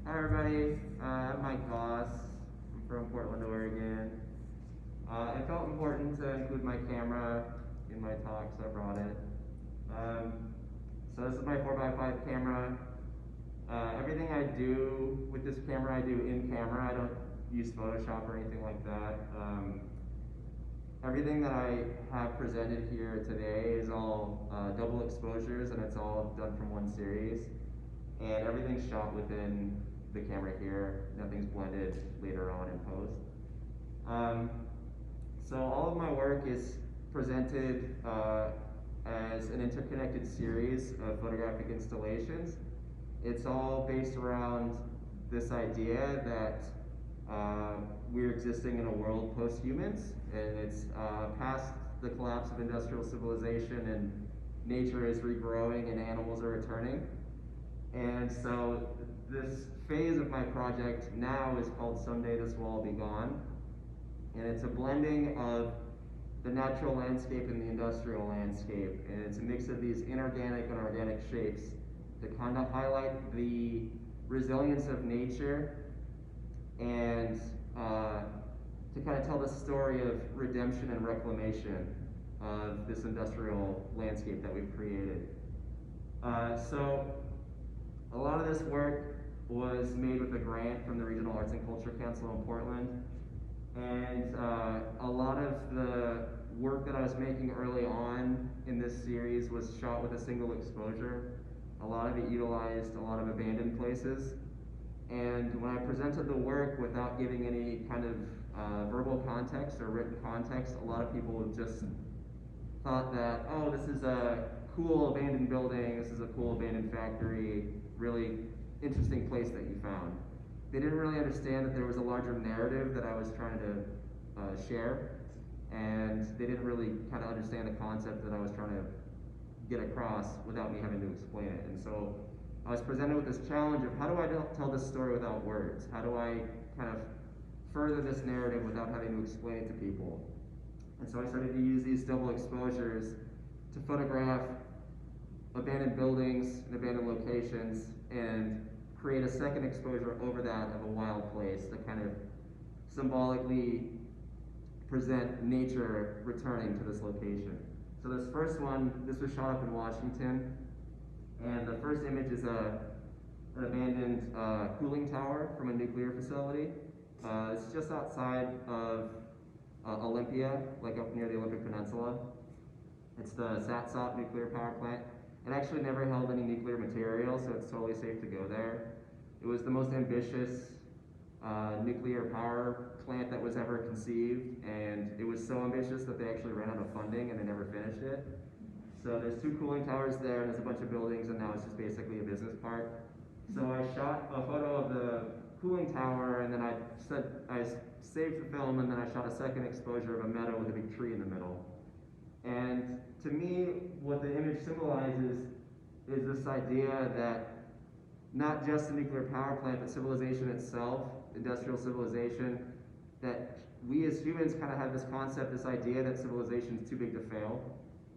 Hi everybody, I'm Mike Voss. I'm from Portland, Oregon. It felt important to include my camera in my talk, so I brought it. So this is my 4x5 camera. Everything I do with this camera, I do in camera. I don't use Photoshop or anything like that. Everything that I have presented here today is all double exposures, and it's all done from one series. And everything's shot within the camera here. Nothing's blended later on in post. So all of my work is presented as an interconnected series of photographic installations. It's all based around this idea that we're existing in a world post-humans, and it's past the collapse of industrial civilization, and nature is regrowing and animals are returning. And so this phase of my project now is called Someday This Will All Be Gone. And it's a blending of the natural landscape and the industrial landscape. And it's a mix of these inorganic and organic shapes to kind of highlight the resilience of nature and to kind of tell the story of redemption and reclamation of this industrial landscape that we've created. So a lot of this work was made with a grant from the Regional Arts and Culture Council in Portland. And a lot of the work that I was making early on in this series was shot with a single exposure. A lot of it utilized a lot of abandoned places. And when I presented the work without giving any kind of verbal context or written context, a lot of people just thought that, oh, this is a cool abandoned building, this is a cool abandoned factory, really interesting place that you found. They didn't really understand that there was a larger narrative that I was trying to share, and they didn't really kind of understand the concept that I was trying to get across without me having to explain it. And so I was presented with this challenge of how do I tell this story without words? How do I kind of further this narrative without having to explain it to people? And so I started to use these double exposures to photograph abandoned buildings and abandoned locations and create a second exposure over that of a wild place to kind of symbolically present nature returning to this location. So this first one, this was shot up in Washington, and the first image is an abandoned cooling tower from a nuclear facility. It's just outside of Olympia, like up near the Olympic Peninsula. It's the Satsop nuclear power plant. It actually never held any nuclear material, so it's totally safe to go there. It was the most ambitious nuclear power plant that was ever conceived, and it was so ambitious that they actually ran out of funding and they never finished it. So there's two cooling towers there, and there's a bunch of buildings, and now it's just basically a business park. So I shot a photo of the cooling tower, and then I saved the film, and then I shot a second exposure of a meadow with a big tree in the middle. And to me, what the image symbolizes is this idea that not just the nuclear power plant, but civilization itself, industrial civilization, that we as humans kind of have this concept, this idea that civilization is too big to fail,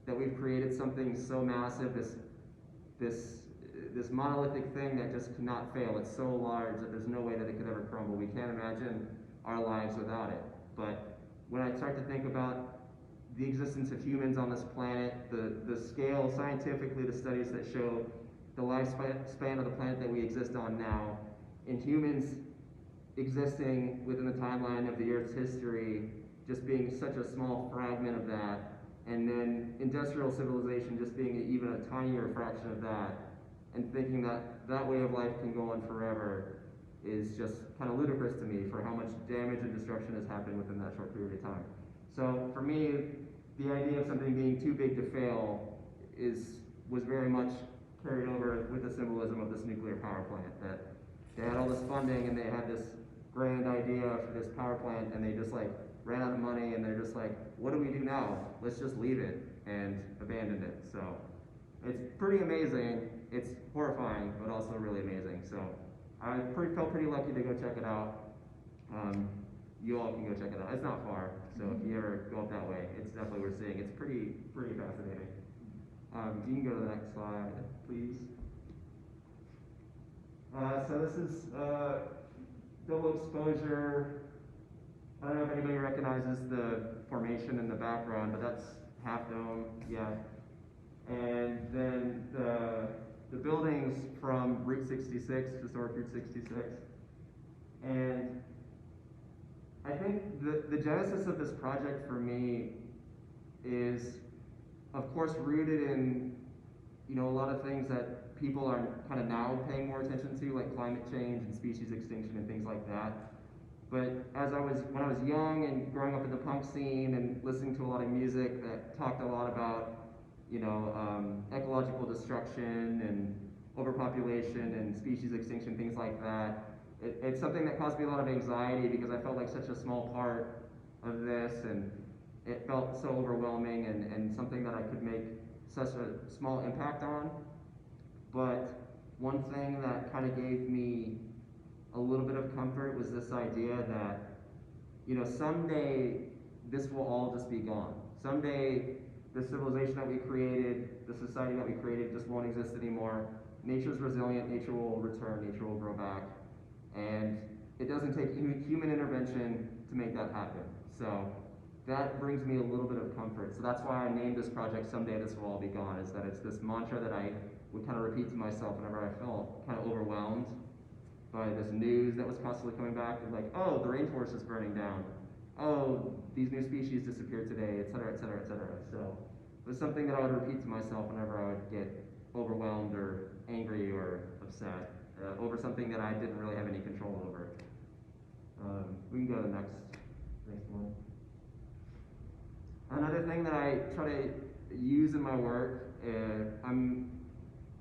that we've created something so massive, this monolithic thing that just cannot fail. It's so large that there's no way that it could ever crumble. We can't imagine our lives without it. But when I start to think about the existence of humans on this planet, the scale, scientifically, the studies that show the lifespan of the planet that we exist on now, and humans existing within the timeline of the Earth's history, just being such a small fragment of that, and then industrial civilization just being even a tinier fraction of that, and thinking that that way of life can go on forever is just kind of ludicrous to me for how much damage and destruction has happened within that short period of time. So for me, the idea of something being too big to fail was very much carried over with the symbolism of this nuclear power plant, that they had all this funding and they had this grand idea for this power plant, and they just like ran out of money, and they're just like, what do we do now? Let's just leave it, and abandoned it. So it's pretty amazing. It's horrifying, but also really amazing. So I felt pretty lucky to go check it out. You all can go check it out. It's not far, so if you ever go up that way, it's definitely worth seeing. It's pretty fascinating. You can go to the next slide, please. So this is double exposure. I don't know if anybody recognizes the formation in the background, but that's Half Dome, yeah. And then the buildings from Route 66, historic Route 66. And I think the genesis of this project for me is, of course, rooted in, you know, a lot of things that people are kind of now paying more attention to, like climate change and species extinction and things like that. But when I was young and growing up in the punk scene and listening to a lot of music that talked a lot about, you know, ecological destruction and overpopulation and species extinction, things like that, it's something that caused me a lot of anxiety because I felt like such a small part of this, and it felt so overwhelming and something that I could make such a small impact on. But one thing that kind of gave me a little bit of comfort was this idea that, you know, someday this will all just be gone. Someday the civilization that we created, the society that we created just won't exist anymore. Nature's resilient, nature will return, nature will grow back. And it doesn't take human intervention to make that happen. So that brings me a little bit of comfort. So that's why I named this project Someday This Will All Be Gone, is that it's this mantra that I would kind of repeat to myself whenever I felt kind of overwhelmed by this news that was constantly coming back, like, oh, the rainforest is burning down. Oh, these new species disappeared today, et cetera, et cetera, et cetera. So it was something that I would repeat to myself whenever I would get overwhelmed or angry or upset over something that I didn't really have any control over. We can go to the next one. Another thing that I try to use in my work,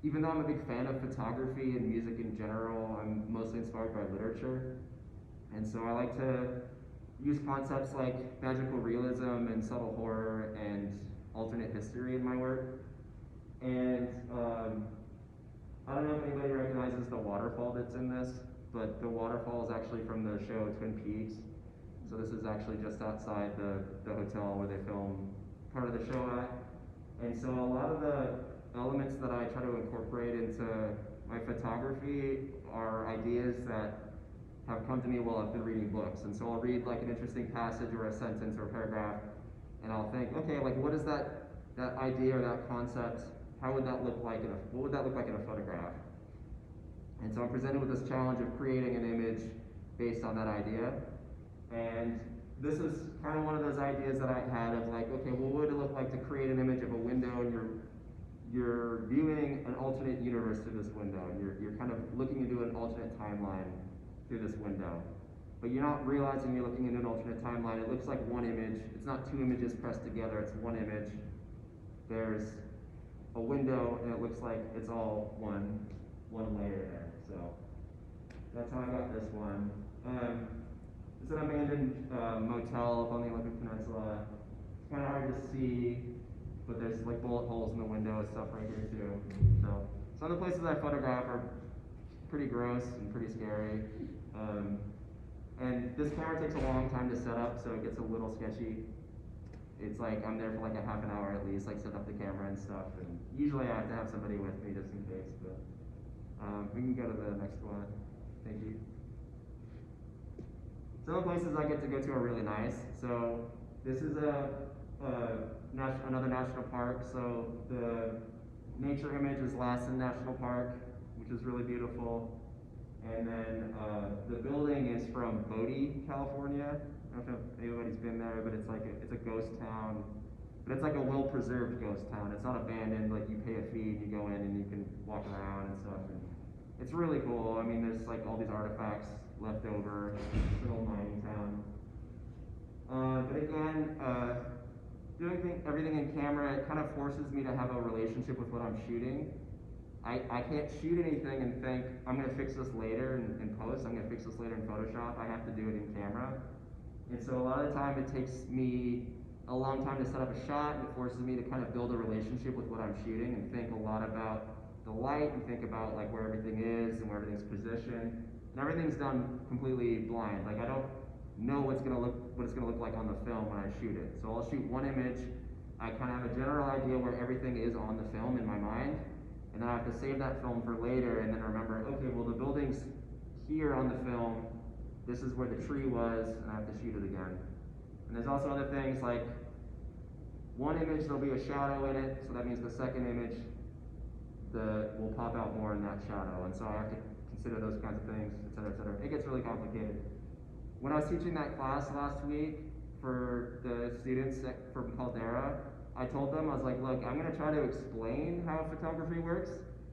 even though I'm a big fan of photography and music in general, I'm mostly inspired by literature. And so I like to use concepts like magical realism and subtle horror and alternate history in my work. And I don't know if anybody recognizes the waterfall that's in this, but the waterfall is actually from the show Twin Peaks. So this is actually just outside the hotel where they film part of the show at. And so a lot of the elements that I try to incorporate into my photography are ideas that have come to me while I've been reading books. And so I'll read like an interesting passage or a sentence or a paragraph, and I'll think, okay, like what is that idea or that concept, how would that look like what would that look like in a photograph? And so I'm presented with this challenge of creating an image based on that idea. And this is kind of one of those ideas that I had of like, okay, well, what would it look like to create an image of a window, and you're viewing an alternate universe through this window. You're kind of looking into an alternate timeline through this window. But you're not realizing you're looking into an alternate timeline. It looks like one image. It's not two images pressed together, it's one image. There's a window, and it looks like it's all one layer there. So that's how I got this one. It's an abandoned motel up on the Olympic Peninsula. It's kind of hard to see, but there's like bullet holes in the window and stuff right here too. So some of the places I photograph are pretty gross and pretty scary. And this camera takes a long time to set up, so it gets a little sketchy. It's like I'm there for like a half an hour at least, like set up the camera and stuff. And usually I have to have somebody with me just in case. But we can go to the next one. Thank you. Some of the places I get to go to are really nice. So this is another national park. So the nature image is Lassen National Park, which is really beautiful. And then the building is from Bodie, California. I don't know if anybody's been there, but it's a ghost town. But it's like a well-preserved ghost town. It's not abandoned, like you pay a fee and you go in and you can walk around and stuff. And it's really cool. I mean, there's like all these artifacts left over. It's an old mining town. But again, doing everything in camera, it kind of forces me to have a relationship with what I'm shooting. I can't shoot anything and think, I'm going to fix this later in post, I'm going to fix this later in Photoshop. I have to do it in camera. And so a lot of the time it takes me a long time to set up a shot, and it forces me to kind of build a relationship with what I'm shooting and think a lot about the light and think about like where everything is and where everything's positioned. And everything's done completely blind. Like I don't know what it's gonna look like on the film when I shoot it. So I'll shoot one image, I kind of have a general idea where everything is on the film in my mind, and then I have to save that film for later and then remember, okay, well the building here on the film, this is where the tree was, and I have to shoot it again. And there's also other things like one image, there'll be a shadow in it, so that means the second image will pop out more in that shadow. And so I have to consider those kinds of things, et cetera, et cetera. It gets really complicated. When I was teaching that class last week for the students from Caldera, I told them, I was like, look, I'm gonna try to explain how photography works.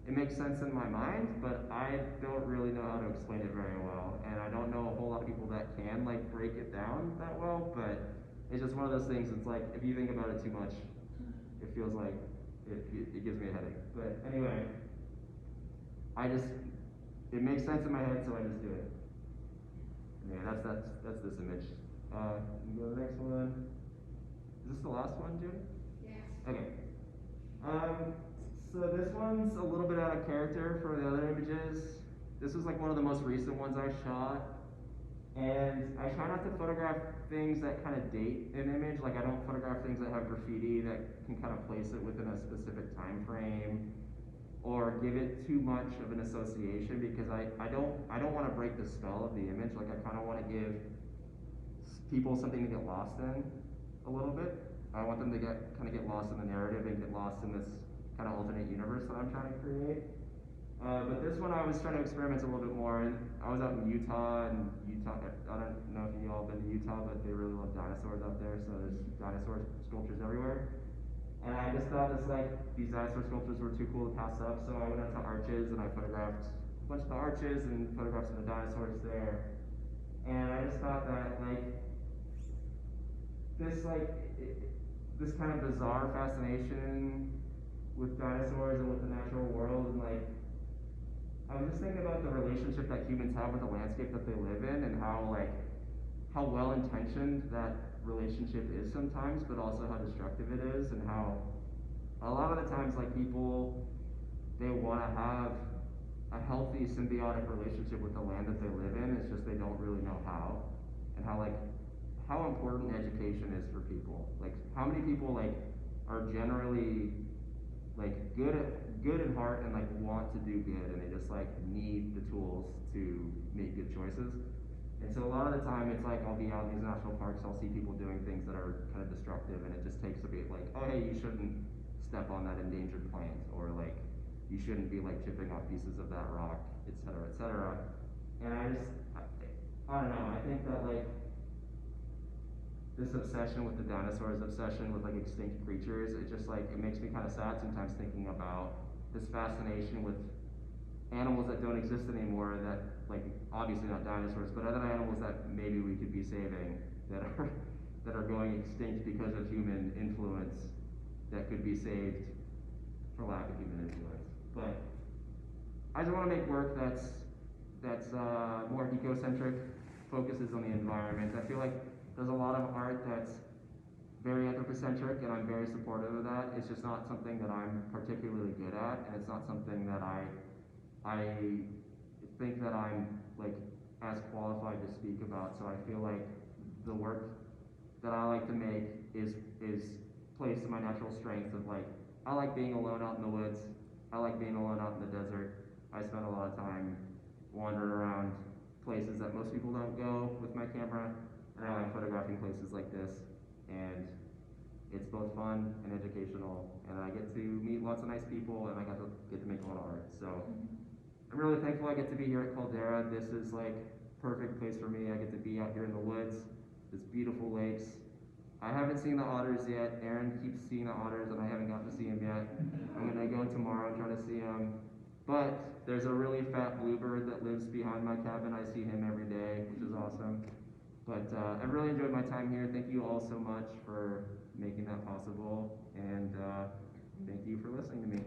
It makes sense in my mind, but I don't really know how to explain it very well. And I don't know a whole lot of people that can like break it down that well, but it's just one of those things, it's like, if you think about it too much, it feels like, it gives me a headache. But anyway, it makes sense in my head, so I just do it. Yeah, that's this image. You go to the next one. Is this the last one, Judy? Yes. Okay. So this one's a little bit out of character for the other images. This was like one of the most recent ones I shot. And I try not to photograph things that kind of date an image. Like I don't photograph things that have graffiti that can kind of place it within a specific time frame or give it too much of an association, because I don't want to break the spell of the image. Like I kind of want to give people something to get lost in a little bit. I want them to kind of get lost in the narrative and get lost in this kind of alternate universe that I'm trying to create. But this one I was trying to experiment a little bit more, and I was out in Utah, I don't know if you all been to Utah, but they really love dinosaurs out there, so there's dinosaur sculptures everywhere. And I just thought these dinosaur sculptures were too cool to pass up, so I went out to Arches and I photographed a bunch of the arches and photographed some of the dinosaurs there. And I just thought that this kind of bizarre fascination with dinosaurs and with the natural world, and I was just thinking about the relationship that humans have with the landscape that they live in, and how well intentioned that relationship is sometimes, but also how destructive it is, and how a lot of the times people, they want to have a healthy symbiotic relationship with the land that they live in. It's just they don't really know how, and how important education is for people. Like how many people are generally good in heart and want to do good, and they just need the tools to make good choices. And so a lot of the time it's I'll be out in these national parks, I'll see people doing things that are kind of destructive, and it just takes a bit oh hey, you shouldn't step on that endangered plant, or you shouldn't be chipping off pieces of that rock, etc., etc. And I don't know, I think that this obsession with the dinosaurs, obsession with extinct creatures, it just it makes me kind of sad sometimes thinking about this fascination with animals that don't exist anymore, that obviously not dinosaurs, but other animals that maybe we could be saving, that are going extinct because of human influence, that could be saved for lack of human influence. But I just want to make work that's more eco-centric, focuses on the environment. I feel there's a lot of art that's very anthropocentric, and I'm very supportive of that. It's just not something that I'm particularly good at, and it's not something that I think that I'm as qualified to speak about. So I feel the work that I like to make is placed in my natural strengths of I like being alone out in the woods. I like being alone out in the desert. I spend a lot of time wandering around places that most people don't go with my camera, and I like photographing places like this, and it's both fun and educational, and I get to meet lots of nice people, and I get to make a lot of art. So I'm really thankful I get to be here at Caldera. This is perfect place for me. I get to be out here in the woods, this beautiful lakes. I haven't seen the otters yet. Aaron keeps seeing the otters, and I haven't gotten to see him yet. I'm gonna go tomorrow and try to see him. But there's a really fat bluebird that lives behind my cabin. I see him every day, which is awesome. But I've really enjoyed my time here. Thank you all so much for making that possible, and thank you for listening to me.